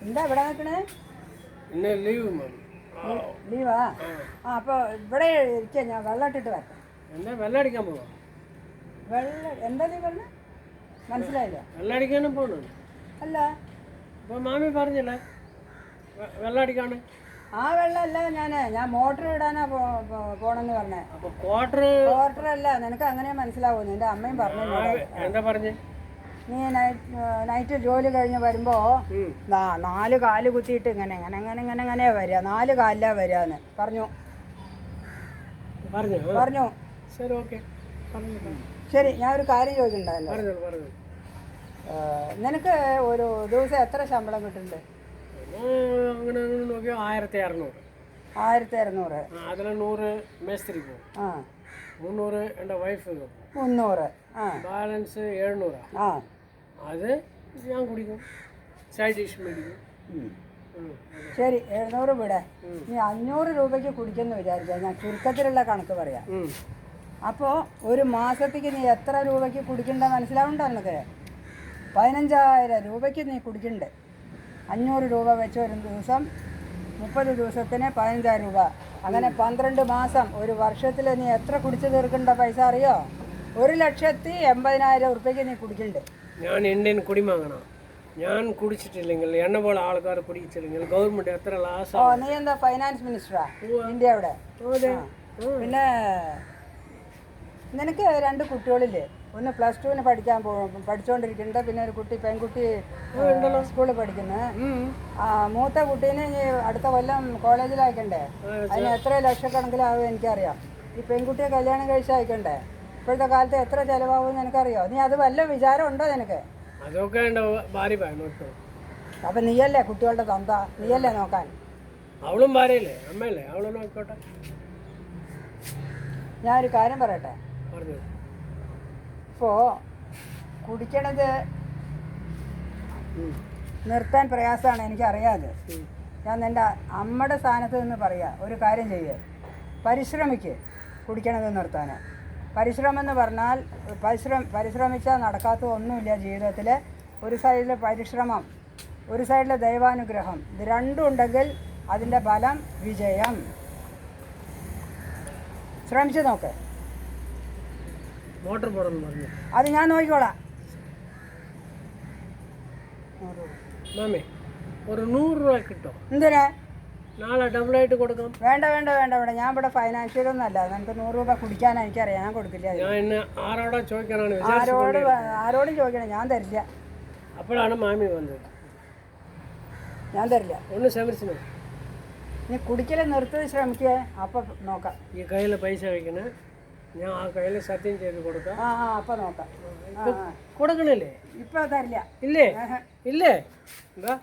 എന്താ ഇവിടെ നിൽക്കണേ? ഇന്ന് ലീവ് മാമി. ലീവാ? ആ അപ്പോൾ ഇവിടെ ഇരിക്കുക, ഞാൻ വെള്ളം ഇട്ടിട്ട് വരട്ടെ. എന്താ വെള്ളം അടിക്കാൻ പോവാ? എന്താ നീ പറഞ്ഞ? മനസ്സിലായില്ല. വെള്ളം അടിക്കാനും പോകണം. അല്ല, അപ്പോൾ മാമി പറഞ്ഞില്ലേ വെള്ളം അടിക്കാണ്? ആ വെള്ളമല്ല, ഞാൻ മോട്ടർ ഇടാനാ പോണെന്ന് പറഞ്ഞേ. അപ്പോൾ ക്വാർട്ടർ അല്ല, നിനക്ക് അങ്ങനെ മനസ്സിലാവും. നിന്റെ അമ്മയും പറഞ്ഞു. എന്താ പറഞ്ഞേ? നീ നൈറ്റ് ജോലി കഴിഞ്ഞ് വരുമ്പോൾ 4 കാല് കുത്തിയിട്ട് ഇങ്ങനെ വരിക, 4 കാലിലാ വരികയെന്ന് പറഞ്ഞു. ശരി, ഓക്കെ. ശരി, ഞാൻ ഒരു കാര്യം ചോദിച്ചിട്ടുണ്ടായിരുന്നു. നിനക്ക് ഒരു ദിവസം എത്ര ശമ്പളം കിട്ടുന്നുണ്ട്? അങ്ങനെ നോക്കിയാൽ 1600. 1600. അതിൽ 100 മേസ്ത്രി പോകും, 300 എൻ്റെ വൈഫ് 300, ബാലൻസ് 700. അത് ഞാൻ കുടിക്കും, സൈഡ് ഡിഷ് മേടിക്കും. ശരി, 700 വിടെ. നീ 500 രൂപയ്ക്ക് കുടിക്കുമെന്ന് വിചാരിച്ചാൽ ഞാൻ ചുരുക്കത്തിലുള്ള കണക്ക് പറയാം. അപ്പോൾ ഒരു മാസത്തേക്ക് നീ എത്ര രൂപയ്ക്ക് കുടിക്കണ്ട മനസ്സിലാവണ്ടോ? നിനക്ക് 15000 രൂപയ്ക്ക് നീ കുടിക്കണ്ടേ. 500 രൂപ വെച്ച് ഒരു ദിവസം 30 ദിവസത്തിന് 15000 രൂപ, അങ്ങനെ 12 മാസം. ഒരു വർഷത്തിൽ നീ എത്ര കുടിച്ച് തീർക്കേണ്ട പൈസ അറിയോ? 1,80,000 ഉറുപ്പ്യക്ക് നീ കുടിക്കണ്ടേ. ഞാൻ ഇന്ത്യൻ കുടിമകനാണ്. ഞാൻ കുടിച്ചിട്ടില്ലെങ്കിൽ എന്നെ പോലെ ആൾക്കാർ കുടിച്ചില്ലെങ്കിൽ ഗവൺമെൻറ് എത്ര ലാസ്. നീ എന്താ ഫൈനാൻസ് മിനിസ്റ്ററാ ഇന്ത്യയുടെ? പിന്നെ നിനക്ക് 2 കുട്ടികളില്ലേ? ഒന്ന് +2 പഠിച്ചുകൊണ്ടിരിക്കുന്നുണ്ട്, പിന്നെ ഒരു പെൺകുട്ടി സ്കൂളിൽ പഠിക്കുന്നത്. മൂത്ത കുട്ടീനെ അടുത്ത കൊല്ലം കോളേജിൽ അയക്കണ്ടേ? അതിന് എത്ര ലക്ഷക്കണക്കിലാവും എനിക്കറിയാം. ഈ പെൺകുട്ടിയെ കല്യാണം കഴിച്ച് അയക്കണ്ടേ? ഇപ്പോഴത്തെ കാലത്ത് എത്ര ചിലവാകുമെന്ന് എനിക്കറിയോ? നീ അത് വല്ല വിചാരം ഉണ്ടോ നിനക്ക്? അതൊക്കെ അപ്പം നീയല്ലേ കുട്ടികളുടെ തന്ത, നീയല്ലേ നോക്കാൻ? അവളും ഭാര്യയല്ലേ, അമ്മയല്ലേ, അവളും നോക്കോട്ടെ. ഞാനൊരു കാര്യം പറയട്ടെ. ഇപ്പോൾ കുടിക്കണത് നിർത്താൻ പ്രയാസമാണ്, എനിക്കറിയാതെ. ഞാൻ എൻ്റെ അമ്മയുടെ സ്ഥാനത്ത് നിന്ന് പറയാം, ഒരു കാര്യം ചെയ്യുക, പരിശ്രമിക്ക് കുടിക്കണത് നിർത്താൻ. പരിശ്രമം എന്ന് പറഞ്ഞാൽ പരിശ്രമിച്ചാൽ നടക്കാത്ത ഒന്നുമില്ല ജീവിതത്തിൽ. ഒരു സൈഡിൽ പരിശ്രമം, ഒരു സൈഡിൽ ദൈവാനുഗ്രഹം, ഇത് രണ്ടും ഉണ്ടെങ്കിൽ അതിൻ്റെ ഫലം വിജയം. ശ്രമിച്ചു നോക്ക്. മോട്ടർ പോടണം പറഞ്ഞു. അത് ഞാൻ നോക്കിക്കോളാം. മാമി ഒരു 100 രൂപ കിട്ടും. എന്തിനാ? നാളെ ഡബിളായിട്ട് കൊടുക്കാം. വേണ്ട ഇവിടെ ഞാൻ ഇവിടെ ഫൈനാൻഷ്യലൊന്നും അല്ല. നമുക്ക് 100 രൂപ കുടിക്കാൻ എനിക്കറിയാം, ഞാൻ കൊടുക്കില്ല. ഞാൻ ആരോടാ ചോദിക്കാനാണ്? ആരോടും ചോദിക്കണം, ഞാൻ തരില്ല. അപ്പോഴാണ് മാമി വന്നത്. ഞാൻ തരില്ല. ഒന്ന് ശ്രമിച്ചു. നീ കുടിക്കൽ നിർത്തി ശ്രമിക്കുക, അപ്പം നോക്കാം. ഈ കയ്യിൽ പൈസ വയ്ക്കണേ, ഞാൻ ആ കയ്യിൽ സത്യം ചെയ്ത് കൊടുക്കാം. അപ്പം നോക്കാം. കൊടുക്കണില്ലേ? ഇപ്പം തരില്ല. ഇല്ലേ? എന്താ